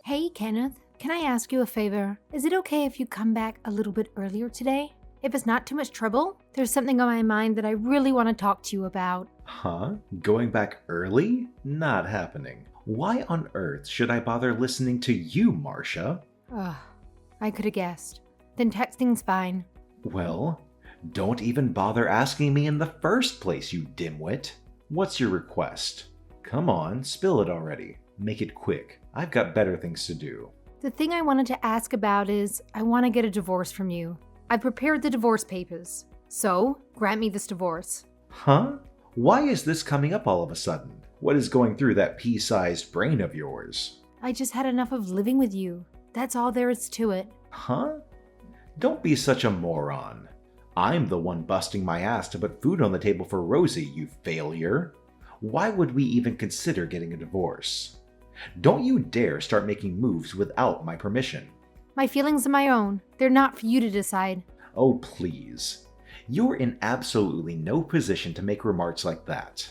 Hey, Kenneth, can I ask you a favor? Is it okay if you come back a little bit earlier today? If it's not too much trouble, there's something on my mind that I really want to talk to you about. Huh? Going back early? Not happening. Why on earth should I bother listening to you, Marcia? Ugh, I could have guessed. Then texting's fine. Well, don't even bother asking me in the first place, you dimwit. What's your request? Come on, spill it already. Make it quick. I've got better things to do. The thing I wanted to ask about is, I want to get a divorce from you. I prepared the divorce papers. So, grant me this divorce. Huh? Why is this coming up all of a sudden? What is going through that pea-sized brain of yours? I just had enough of living with you. That's all there is to it. Huh? Don't be such a moron. I'm the one busting my ass to put food on the table for Rosie, you failure. Why would we even consider getting a divorce? Don't you dare start making moves without my permission. My feelings are my own. They're not for you to decide. Oh, please. You're in absolutely no position to make remarks like that.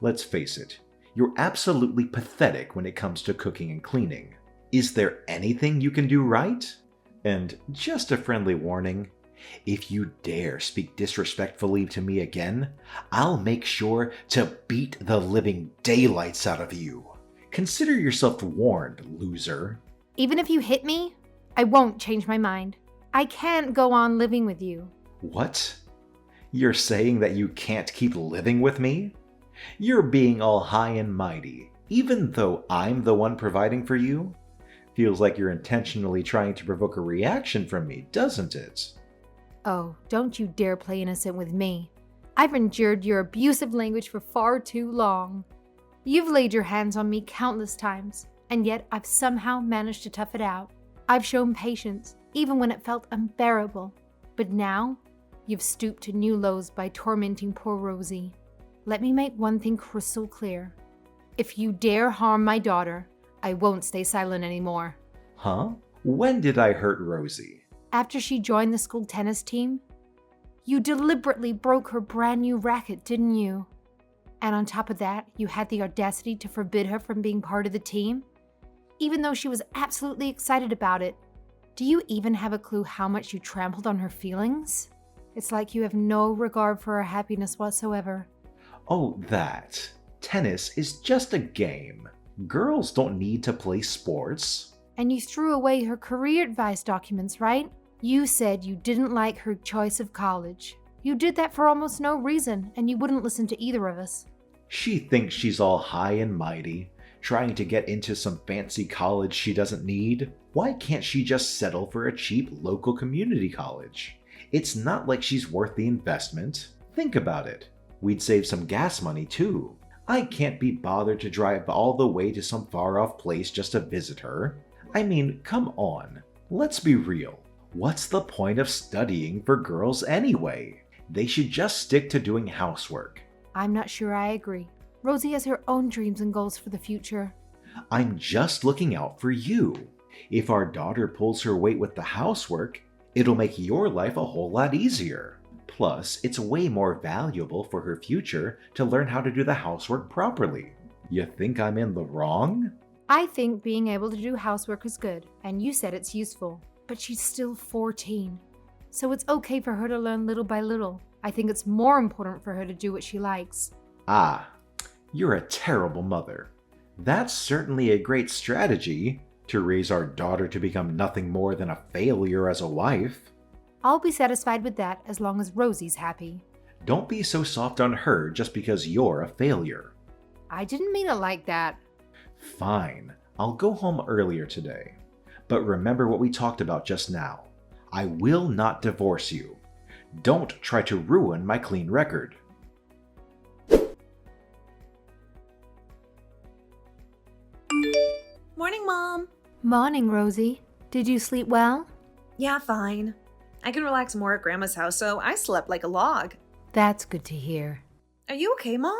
Let's face it, you're absolutely pathetic when it comes to cooking and cleaning. Is there anything you can do right? And just a friendly warning, if you dare speak disrespectfully to me again, I'll make sure to beat the living daylights out of you. Consider yourself warned, loser. Even if you hit me, I won't change my mind. I can't go on living with you. What? You're saying that you can't keep living with me? You're being all high and mighty, even though I'm the one providing for you? Feels like you're intentionally trying to provoke a reaction from me, doesn't it? Oh, don't you dare play innocent with me. I've endured your abusive language for far too long. You've laid your hands on me countless times, and yet I've somehow managed to tough it out. I've shown patience, even when it felt unbearable. But now, you've stooped to new lows by tormenting poor Rosie. Let me make one thing crystal clear. If you dare harm my daughter, I won't stay silent anymore. Huh? When did I hurt Rosie? After she joined the school tennis team, you deliberately broke her brand new racket, didn't you? And on top of that, you had the audacity to forbid her from being part of the team? Even though she was absolutely excited about it. Do you even have a clue how much you trampled on her feelings? It's like you have no regard for her happiness whatsoever. Oh, that. Tennis is just a game. Girls don't need to play sports. And you threw away her career advice documents, right? You said you didn't like her choice of college. You did that for almost no reason, and you wouldn't listen to either of us. She thinks she's all high and mighty, trying to get into some fancy college she doesn't need. Why can't she just settle for a cheap local community college? It's not like she's worth the investment. Think about it. We'd save some gas money too. I can't be bothered to drive all the way to some far-off place just to visit her. I mean, come on. Let's be real. What's the point of studying for girls anyway? They should just stick to doing housework. I'm not sure I agree. Rosie has her own dreams and goals for the future. I'm just looking out for you. If our daughter pulls her weight with the housework, it'll make your life a whole lot easier. Plus, it's way more valuable for her future to learn how to do the housework properly. You think I'm in the wrong? I think being able to do housework is good, and you said it's useful. But she's still 14. So it's okay for her to learn little by little. I think it's more important for her to do what she likes. Ah, you're a terrible mother. That's certainly a great strategy, to raise our daughter to become nothing more than a failure as a wife. I'll be satisfied with that as long as Rosie's happy. Don't be so soft on her just because you're a failure. I didn't mean it like that. Fine, I'll go home earlier today. But remember what we talked about just now. I will not divorce you. Don't try to ruin my clean record. Morning, Mom. Morning, Rosie. Did you sleep well? Yeah, fine. I can relax more at Grandma's house, so I slept like a log. That's good to hear. Are you okay, Mom?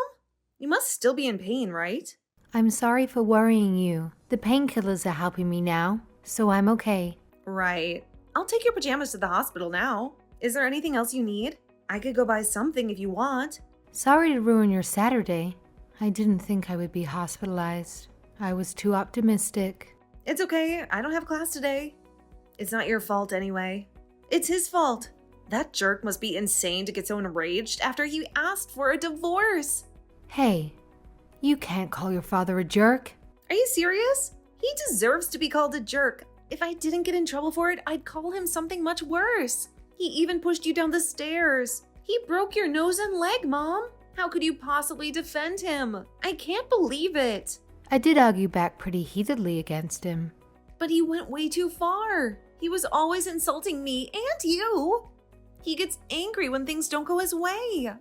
You must still be in pain, right? I'm sorry for worrying you. The painkillers are helping me now, so I'm okay. Right. I'll take your pajamas to the hospital now. Is there anything else you need? I could go buy something if you want. Sorry to ruin your Saturday. I didn't think I would be hospitalized. I was too optimistic. It's okay. I don't have class today. It's not your fault anyway. It's his fault. That jerk must be insane to get so enraged after he asked for a divorce. Hey, you can't call your father a jerk. Are you serious? He deserves to be called a jerk. If I didn't get in trouble for it, I'd call him something much worse. He even pushed you down the stairs. He broke your nose and leg, Mom. How could you possibly defend him? I can't believe it. I did argue back pretty heatedly against him. But he went way too far. He was always insulting me and you. He gets angry when things don't go his way.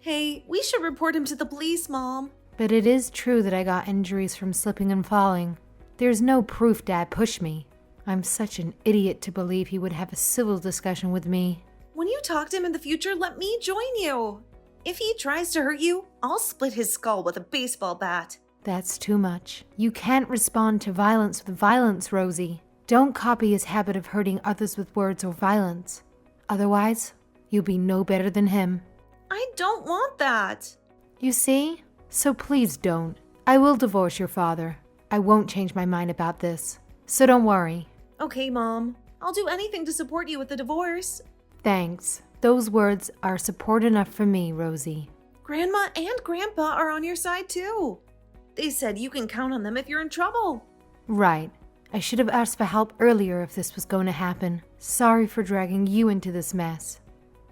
Hey, we should report him to the police, Mom. But it is true that I got injuries from slipping and falling. There's no proof Dad pushed me. I'm such an idiot to believe he would have a civil discussion with me. When you talk to him in the future, let me join you. If he tries to hurt you, I'll split his skull with a baseball bat. That's too much. You can't respond to violence with violence, Rosie. Don't copy his habit of hurting others with words or violence. Otherwise, you'll be no better than him. I don't want that. You see? So please don't. I will divorce your father. I won't change my mind about this. So don't worry. Okay, Mom. I'll do anything to support you with the divorce. Thanks. Those words are support enough for me, Rosie. Grandma and Grandpa are on your side too. They said you can count on them if you're in trouble. Right. I should have asked for help earlier if this was going to happen. Sorry for dragging you into this mess.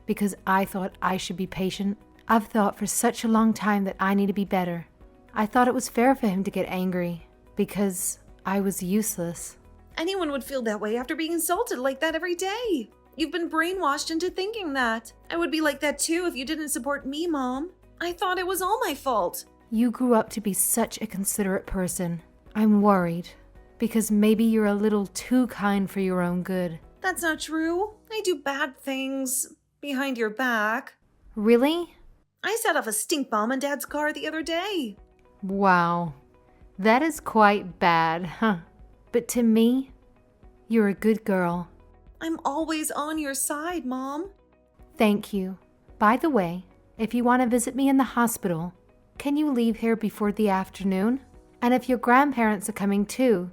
Because I thought I should be patient. I've thought for such a long time that I need to be better. I thought it was fair for him to get angry. Because I was useless. Anyone would feel that way after being insulted like that every day. You've been brainwashed into thinking that. I would be like that too if you didn't support me, Mom. I thought it was all my fault. You grew up to be such a considerate person. I'm worried. Because maybe you're a little too kind for your own good. That's not true. I do bad things behind your back. Really? I set off a stink bomb in Dad's car the other day. Wow. That is quite bad, huh? But to me, you're a good girl. I'm always on your side, Mom. Thank you. By the way, if you want to visit me in the hospital, can you leave here before the afternoon? And if your grandparents are coming too,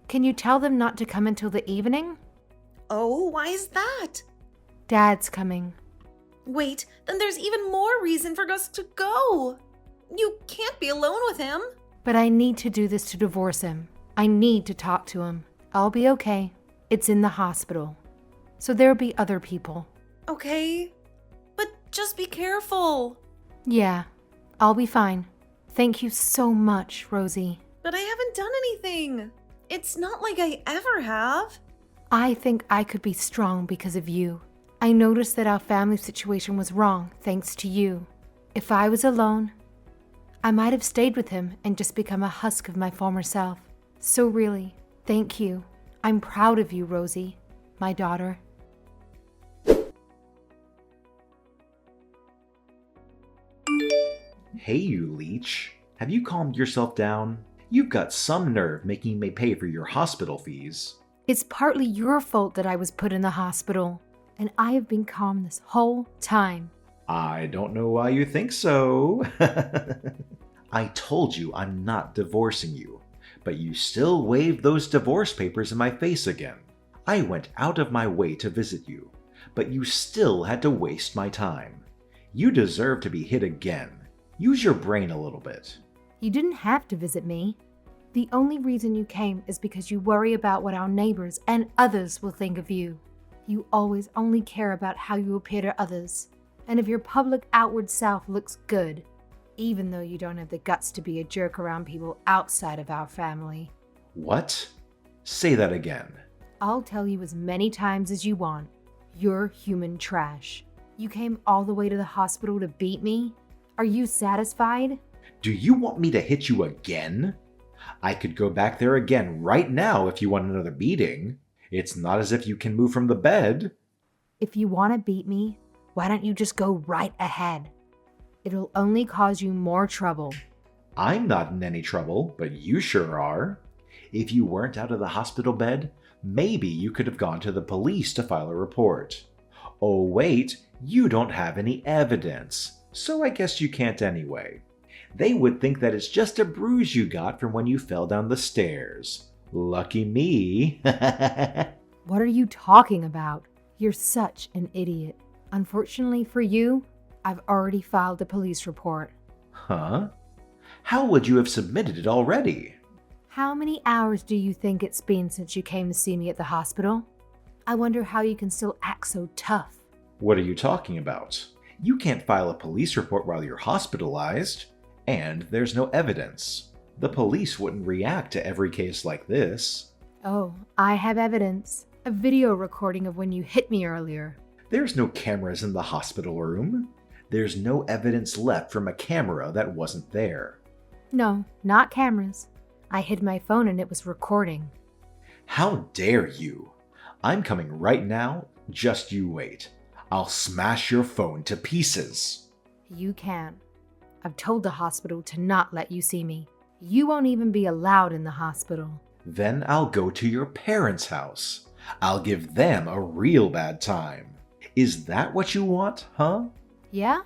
can you tell them not to come until the evening? Oh, why is that? Dad's coming. Wait, then there's even more reason for us to go. You can't be alone with him. But I need to do this to divorce him. I need to talk to him. I'll be okay. It's in the hospital. So there'll be other people. Okay, but just be careful. Yeah, I'll be fine. Thank you so much, Rosie. But I haven't done anything. It's not like I ever have. I think I could be strong because of you. I noticed that our family situation was wrong thanks to you. If I was alone, I might have stayed with him and just become a husk of my former self. So really, thank you. I'm proud of you, Rosie, my daughter. Hey, you leech. Have you calmed yourself down? You've got some nerve making me pay for your hospital fees. It's partly your fault that I was put in the hospital, and I have been calm this whole time. I don't know why you think so. I told you I'm not divorcing you, but you still waved those divorce papers in my face again. I went out of my way to visit you, but you still had to waste my time. You deserve to be hit again. Use your brain a little bit. You didn't have to visit me. The only reason you came is because you worry about what our neighbors and others will think of you. You always only care about how you appear to others, and if your public outward self looks good, even though you don't have the guts to be a jerk around people outside of our family. What? Say that again. I'll tell you as many times as you want. You're human trash. You came all the way to the hospital to beat me? Are you satisfied? Do you want me to hit you again? I could go back there again right now if you want another beating. It's not as if you can move from the bed. If you want to beat me, why don't you just go right ahead? It'll only cause you more trouble. I'm not in any trouble, but you sure are. If you weren't out of the hospital bed, maybe you could have gone to the police to file a report. Oh wait, you don't have any evidence, so I guess you can't anyway. They would think that it's just a bruise you got from when you fell down the stairs. Lucky me. What are you talking about? You're such an idiot. Unfortunately for you, I've already filed a police report. Huh? How would you have submitted it already? How many hours do you think it's been since you came to see me at the hospital? I wonder how you can still act so tough. What are you talking about? You can't file a police report while you're hospitalized, and there's no evidence. The police wouldn't react to every case like this. Oh, I have evidence. A video recording of when you hit me earlier. There's no cameras in the hospital room. There's no evidence left from a camera that wasn't there. No, not cameras. I hid my phone and it was recording. How dare you? I'm coming right now. Just you wait. I'll smash your phone to pieces. You can. I've told the hospital to not let you see me. You won't even be allowed in the hospital. Then I'll go to your parents' house. I'll give them a real bad time. Is that what you want, huh? Yeah?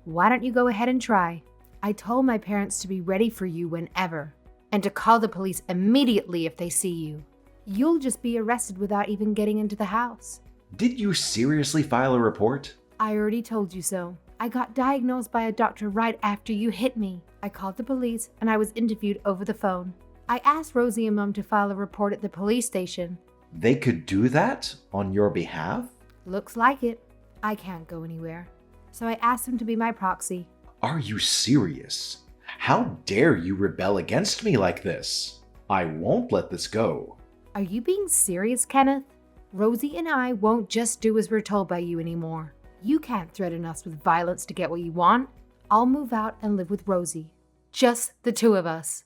Why don't you go ahead and try? I told my parents to be ready for you whenever, and to call the police immediately if they see you. You'll just be arrested without even getting into the house. Did you seriously file a report? I already told you so. I got diagnosed by a doctor right after you hit me. I called the police and I was interviewed over the phone. I asked Rosie and Mom to file a report at the police station. They could do that on your behalf? Looks like it. I can't go anywhere. So I asked them to be my proxy. Are you serious? How dare you rebel against me like this? I won't let this go. Are you being serious, Kenneth? Rosie and I won't just do as we're told by you anymore. You can't threaten us with violence to get what you want. I'll move out and live with Rosie. Just the two of us.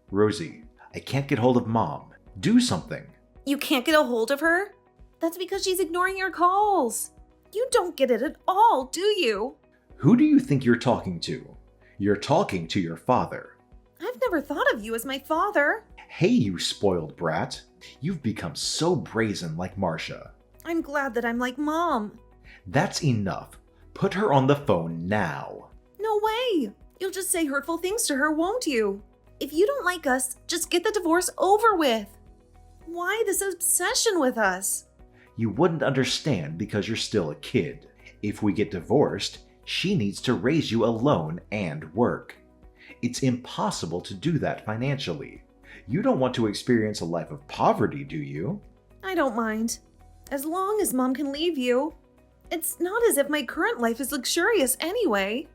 Rosie, I can't get hold of Mom. Do something. You can't get a hold of her? That's because she's ignoring your calls. You don't get it at all, do you? Who do you think you're talking to? You're talking to your father. I've never thought of you as my father. Hey, you spoiled brat. You've become so brazen like Marcia. I'm glad that I'm like Mom. That's enough. Put her on the phone now. No way. You'll just say hurtful things to her, won't you? If you don't like us, just get the divorce over with. Why this obsession with us? You wouldn't understand because you're still a kid. If we get divorced, she needs to raise you alone and work. It's impossible to do that financially. You don't want to experience a life of poverty, do you? I don't mind. As long as Mom can leave you. It's not as if my current life is luxurious anyway.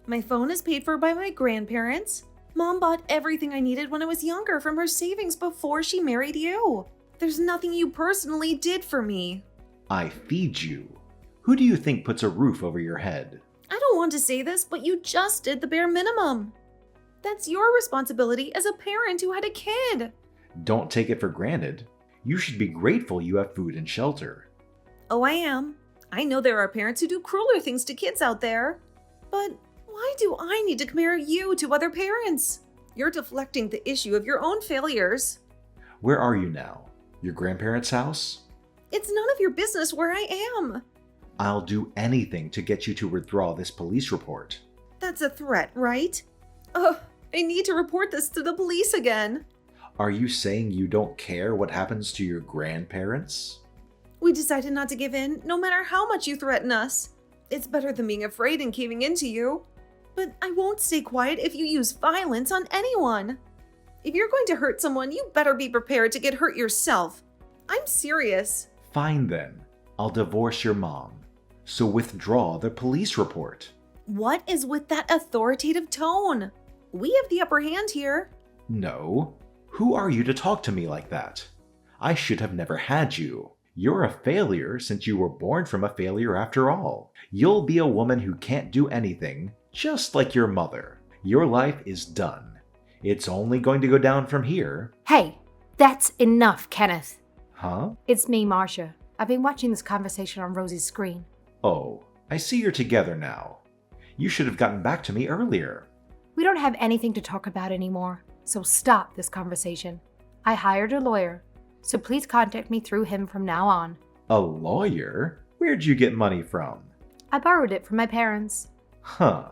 My phone is paid for by my grandparents. Mom bought everything I needed when I was younger from her savings before she married you. There's nothing you personally did for me. I feed you. Who do you think puts a roof over your head? I don't want to say this, but you just did the bare minimum. That's your responsibility as a parent who had a kid. Don't take it for granted. You should be grateful you have food and shelter. Oh, I am. I know there are parents who do crueler things to kids out there. But why do I need to compare you to other parents? You're deflecting the issue of your own failures. Where are you now? Your grandparents' house? It's none of your business where I am. I'll do anything to get you to withdraw this police report. That's a threat, right? Ugh, I need to report this to the police again. Are you saying you don't care what happens to your grandparents? We decided not to give in, no matter how much you threaten us. It's better than being afraid and caving into you. But I won't stay quiet if you use violence on anyone. If you're going to hurt someone, you better be prepared to get hurt yourself. I'm serious. Fine then. I'll divorce your mom. So withdraw the police report. What is with that authoritative tone? We have the upper hand here. No. Who are you to talk to me like that? I should have never had you. You're a failure since you were born from a failure after all. You'll be a woman who can't do anything, just like your mother. Your life is done. It's only going to go down from here. Hey, that's enough, Kenneth. Huh? It's me, Marcia. I've been watching this conversation on Rosie's screen. Oh, I see you're together now. You should have gotten back to me earlier. We don't have anything to talk about anymore, so stop this conversation. I hired a lawyer, so please contact me through him from now on. A lawyer? Where'd you get money from? I borrowed it from my parents. Huh.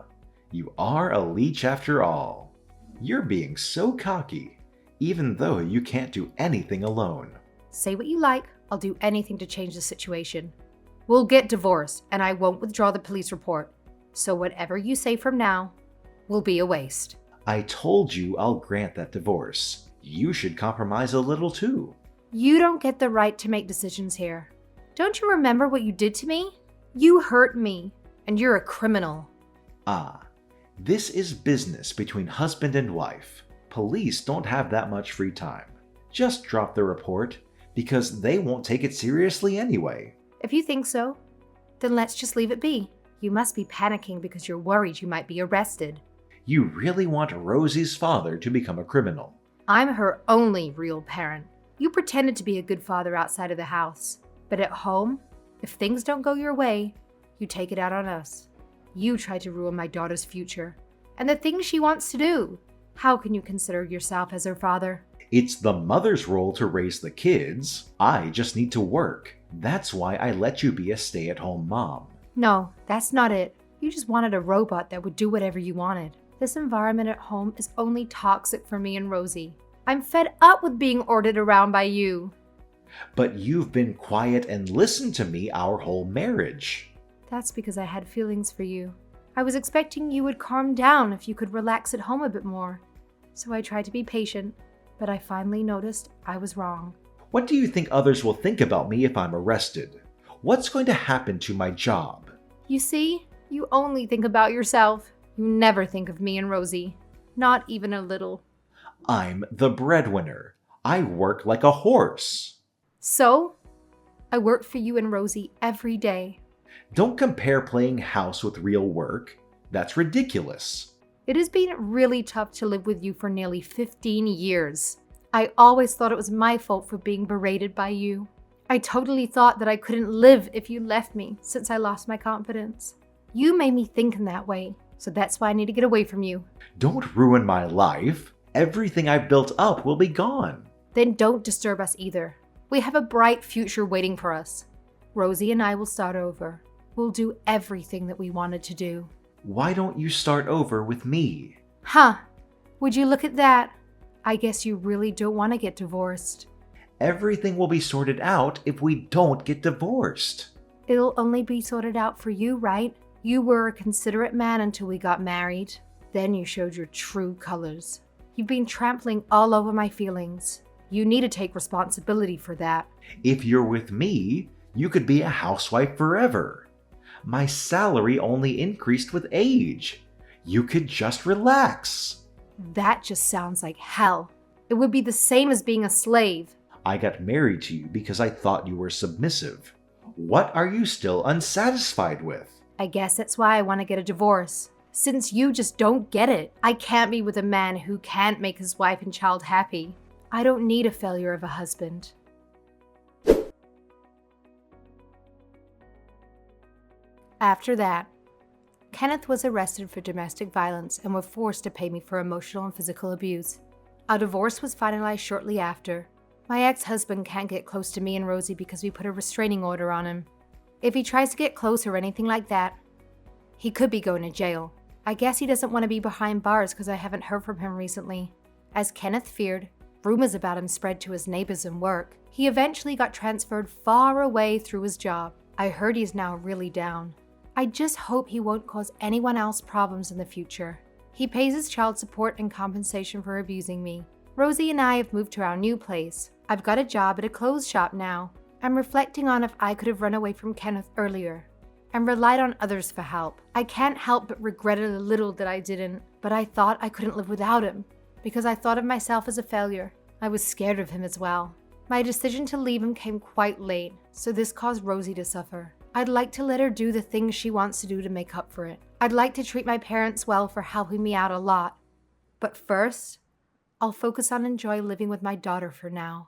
You are a leech after all. You're being so cocky, even though you can't do anything alone. Say what you like, I'll do anything to change the situation. We'll get divorced, and I won't withdraw the police report. So whatever you say from now will be a waste. I told you I'll grant that divorce. You should compromise a little too. You don't get the right to make decisions here. Don't you remember what you did to me? You hurt me, and you're a criminal. Ah, this is business between husband and wife. Police don't have that much free time. Just drop the report, because they won't take it seriously anyway. If you think so, then let's just leave it be. You must be panicking because you're worried you might be arrested. You really want Rosie's father to become a criminal. I'm her only real parent. You pretended to be a good father outside of the house. But at home, if things don't go your way, you take it out on us. You tried to ruin my daughter's future and the things she wants to do. How can you consider yourself as her father? It's the mother's role to raise the kids. I just need to work. That's why I let you be a stay-at-home mom. No, that's not it. You just wanted a robot that would do whatever you wanted. This environment at home is only toxic for me and Rosie. I'm fed up with being ordered around by you. But you've been quiet and listened to me our whole marriage. That's because I had feelings for you. I was expecting you would calm down if you could relax at home a bit more. So I tried to be patient, but I finally noticed I was wrong. What do you think others will think about me if I'm arrested? What's going to happen to my job? You see, you only think about yourself. You never think of me and Rosie. Not even a little. I'm the breadwinner. I work like a horse. So, I work for you and Rosie every day. Don't compare playing house with real work. That's ridiculous. It has been really tough to live with you for nearly 15 years. I always thought it was my fault for being berated by you. I totally thought that I couldn't live if you left me since I lost my confidence. You made me think in that way, so that's why I need to get away from you. Don't ruin my life. Everything I've built up will be gone. Then don't disturb us either. We have a bright future waiting for us. Rosie and I will start over. We'll do everything that we wanted to do. Why don't you start over with me? Huh. Would you look at that? I guess you really don't want to get divorced. Everything will be sorted out if we don't get divorced. It'll only be sorted out for you, right? You were a considerate man until we got married. Then you showed your true colors. You've been trampling all over my feelings. You need to take responsibility for that. If you're with me, you could be a housewife forever. My salary only increased with age. You could just relax. That just sounds like hell. It would be the same as being a slave. I got married to you because I thought you were submissive. What are you still unsatisfied with? I guess that's why I want to get a divorce. Since you just don't get it. I can't be with a man who can't make his wife and child happy. I don't need a failure of a husband. After that, Kenneth was arrested for domestic violence and were forced to pay me for emotional and physical abuse. Our divorce was finalized shortly after. My ex-husband can't get close to me and Rosie because we put a restraining order on him. If he tries to get close or anything like that, he could be going to jail. I guess he doesn't want to be behind bars because I haven't heard from him recently. As Kenneth feared, rumors about him spread to his neighbors and work. He eventually got transferred far away through his job. I heard he's now really down. I just hope he won't cause anyone else problems in the future. He pays his child support and compensation for abusing me. Rosie and I have moved to our new place. I've got a job at a clothes shop now. I'm reflecting on if I could have run away from Kenneth earlier and relied on others for help. I can't help but regret it a little that I didn't, but I thought I couldn't live without him because I thought of myself as a failure. I was scared of him as well. My decision to leave him came quite late, so this caused Rosie to suffer. I'd like to let her do the things she wants to do to make up for it. I'd like to treat my parents well for helping me out a lot. But first, I'll focus on enjoy living with my daughter for now.